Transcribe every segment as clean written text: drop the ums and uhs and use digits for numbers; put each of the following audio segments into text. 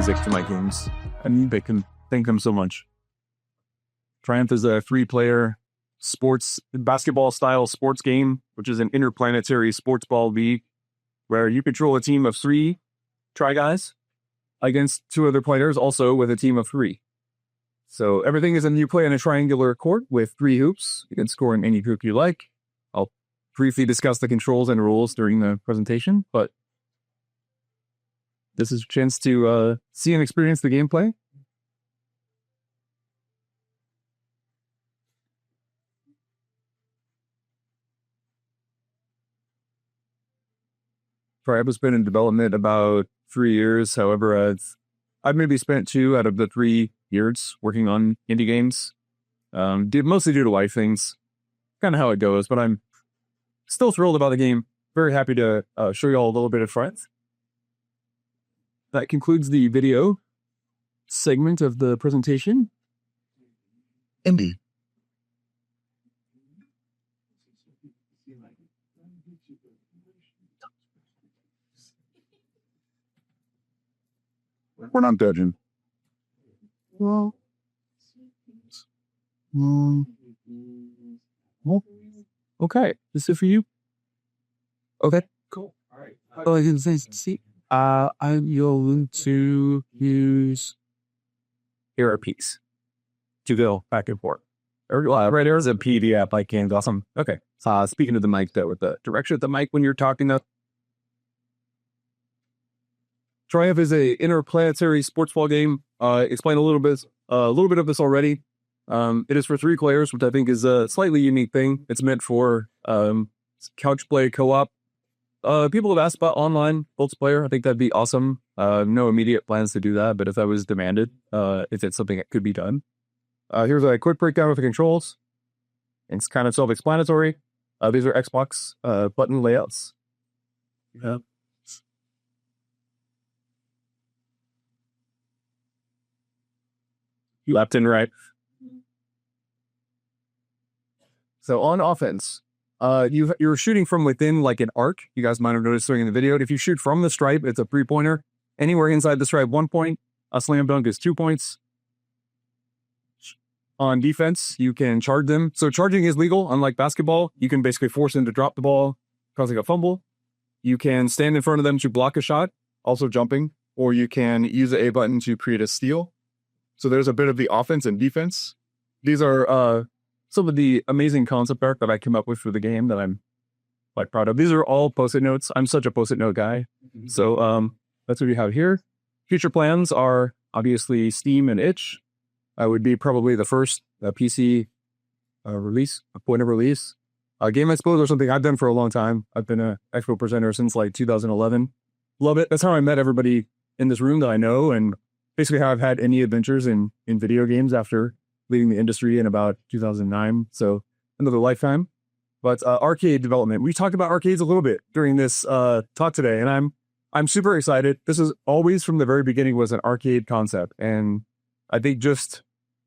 music to my games. And they can thank them so much. Triumph is a 3-player basketball-style sports game, which is an interplanetary sports ball league where you control a team of 3 Try Guys against 2 other players, also with a team of 3. So everything is you play in a triangular court with 3 hoops. You can score in any hoop you like. I'll briefly discuss the controls and rules during the presentation, but this is a chance to see and experience the gameplay. Triumph has been in development about 3 years. However, I've maybe spent 2 out of the 3 years working on indie games. Mostly due to life things. Kind of how it goes, but I'm still thrilled about the game. Very happy to show you all a little bit of front. That concludes the video segment of the presentation. Indie. We're not judging. Well, okay. This is for you. okay. Cool. All right. Oh, I can see. I'm going to use Error piece to go back and forth. Right there's a PDF I can. Awesome. Okay. Speaking to the mic though, with the direction of the mic when you're talking though. Triumph is a interplanetary sports ball game. Explained a little bit of this already. It is for 3 players, which I think is a slightly unique thing. It's meant for couch play co-op. People have asked about online multiplayer. I think that'd be awesome. No immediate plans to do that, but if that was demanded, if it's something that could be done. Here's a quick breakdown of the controls. It's kind of self-explanatory. These are Xbox button layouts. Yeah. Left and right. So on offense, you're shooting from within like an arc. You guys might have noticed during the video. If you shoot from the stripe, it's a 3-pointer. Anywhere inside the stripe, 1 point. A slam dunk is 2 points. On defense, you can charge them. So charging is legal, unlike basketball. You can basically force them to drop the ball, causing a fumble. You can stand in front of them to block a shot, also jumping. Or you can use the A button to create a steal. So there's a bit of the offense and defense. These are some of the amazing concept art that I came up with for the game that I'm quite proud of. These are all Post-it notes. I'm such a Post-it note guy. So that's what we have here. Future plans are obviously Steam and itch. I would be probably the first PC release, a point of release. Game Expos are something I've done for a long time. I've been an Expo presenter since like 2011. Love it. That's how I met everybody in this room that I know, and basically how I've had any adventures in video games after leaving the industry in about 2009. So another lifetime. But arcade development. We talked about arcades a little bit during this talk today, and I'm super excited. This is always from the very beginning was an arcade concept. And I think just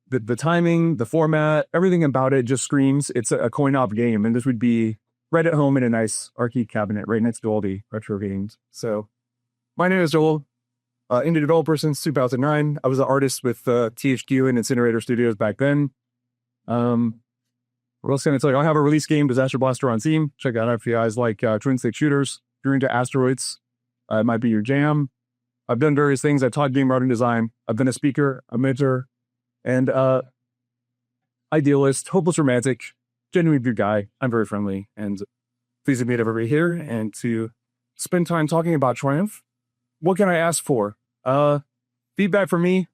the timing, the format, everything about it just screams it's a coin-op game. And this would be right at home in a nice arcade cabinet right next to all the retro games. So my name is Joel. Indie developer since 2009. I was an artist with THQ and Incinerator Studios back then. What else can I tell you? I have a release game, Disaster Blaster, on Steam. Check it out if you guys like twin stick shooters. If you're into asteroids, it might be your jam. I've done various things. I've taught game art and design. I've been a speaker, a mentor, and idealist, hopeless romantic, genuinely good guy. I'm very friendly and pleased to meet everybody here and to spend time talking about Triumph. What can I ask for? Feedback from me,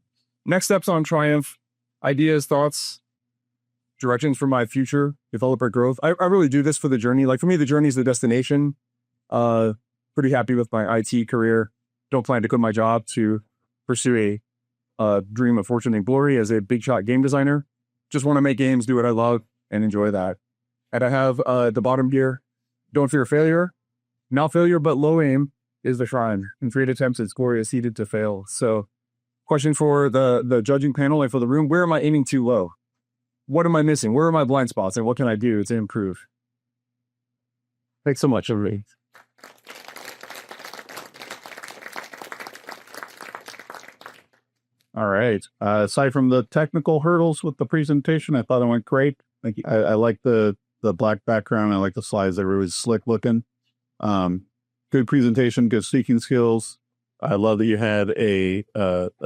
next steps on Triumph, ideas, thoughts, directions for my future developer growth. I really do this for the journey. Like for me, the journey is the destination. Pretty happy with my IT career. Don't plan to quit my job to pursue a dream of fortune and glory as a big shot game designer. Just want to make games, do what I love, and enjoy that. And I have the bottom here. Don't fear failure. Not failure, but low aim is the shrine. In 3 attempts, it's glorious, seeded to fail. So question for the judging panel and for the room, where am I aiming too low? What am I missing? Where are my blind spots? And what can I do to improve? Thanks so much, everybody. All right. Aside from the technical hurdles with the presentation, I thought it went great. Thank you. I like the black background. I like the slides. They were really slick looking. Good presentation, good speaking skills. I love that you had a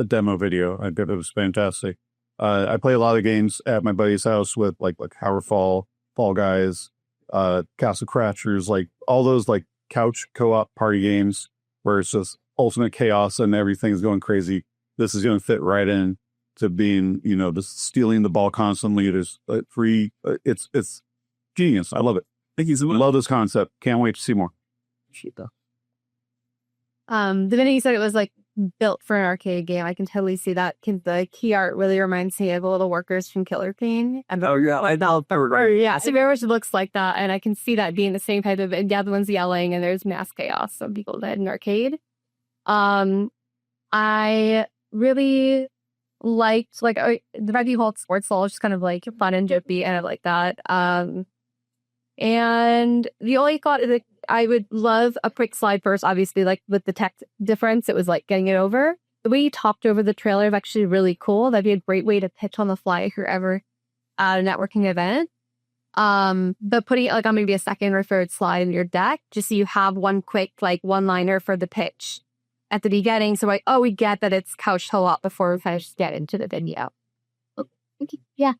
demo video. I think it was fantastic. I play a lot of games at my buddy's house with like Towerfall, Fall Guys, Castle Crashers, like all those like couch co-op party games where it's just ultimate chaos and everything's going crazy. This is going to fit right in to being, just stealing the ball constantly. There's free. It's genius. I love it. Thank you so much. Love this concept. Can't wait to see more. The minute you said it was like built for an arcade game, I can totally see that. The key art really reminds me of the little workers from Killer Queen. Oh yeah, I know. Yeah, so very much looks like that, and I can see that being the same type of. And the other one's yelling, and there's mass chaos. Some people that in an arcade. I really liked the fact that you call it sports ball, just kind of like fun and jokey, and I like that. And the only thought is that I would love a quick slide first, obviously, like with the tech difference, it was like getting it over. The way you talked over the trailer is actually really cool. That'd be a great way to pitch on the fly if you're ever at a networking event. But putting it like on maybe a second or third slide in your deck, just so you have one quick like one-liner for the pitch at the beginning. So like, we get that it's couched a lot before we kind of get into the video. Okay. Yeah.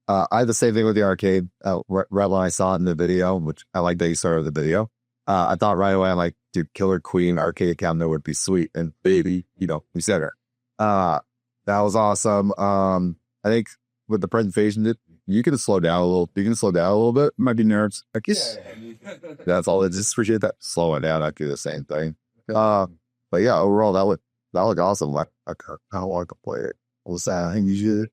I had the same thing with the arcade. Right when I saw it in the video, which I like that you started the video, I thought right away, I'm like, dude, Killer Queen arcade cabinet would be sweet. And baby, we said it. That was awesome. I think with the presentation, you can slow down a little. You can slow down a little bit. Might be nerves. I guess that's all. I just appreciate that. Slow it down. I do the same thing. But yeah, overall, that looked awesome. Like, I don't want to play it. What was that? I think you should.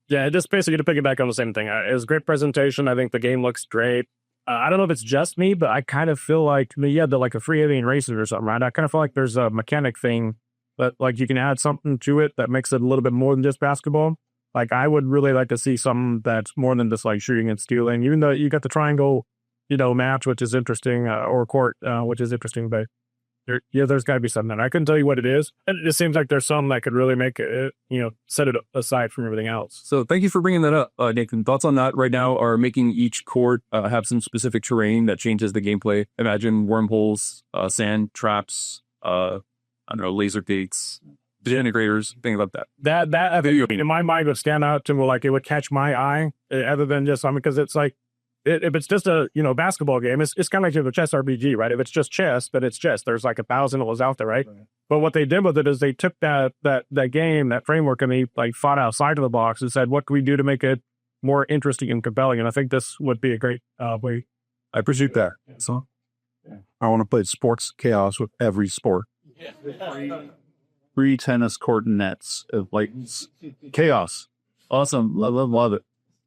Yeah, just basically to piggyback on the same thing. It was a great presentation. I think the game looks great. I don't know if it's just me, but I kind of feel like, like a free alien races or something, right? I kind of feel like there's a mechanic thing that like you can add something to it that makes it a little bit more than just basketball. Like I would really like to see something that's more than just like shooting and stealing, even though you got the triangle, match, which is interesting, or court, which is interesting, but there's got to be something. I couldn't tell you what it is. And it just seems like there's something that could really make it, set it aside from everything else. So thank you for bringing that up, Nathan. Thoughts on that right now are making each court have some specific terrain that changes the gameplay. Imagine wormholes, sand traps, laser gates, disintegrators, things like that. That I think in my mind would stand out to me, like it would catch my eye, other than just because it's like, if it's just a basketball game, it's kind of like a chess RPG, right? If it's just chess, then it's chess. There's like 1,000 of those out there, right? But what they did with it is they took that game, that framework, and they like thought outside of the box and said, what can we do to make it more interesting and compelling? And I think this would be a great way. I appreciate that. So I want to play sports chaos with every sport. Free tennis court nets, like chaos. Awesome. Love it.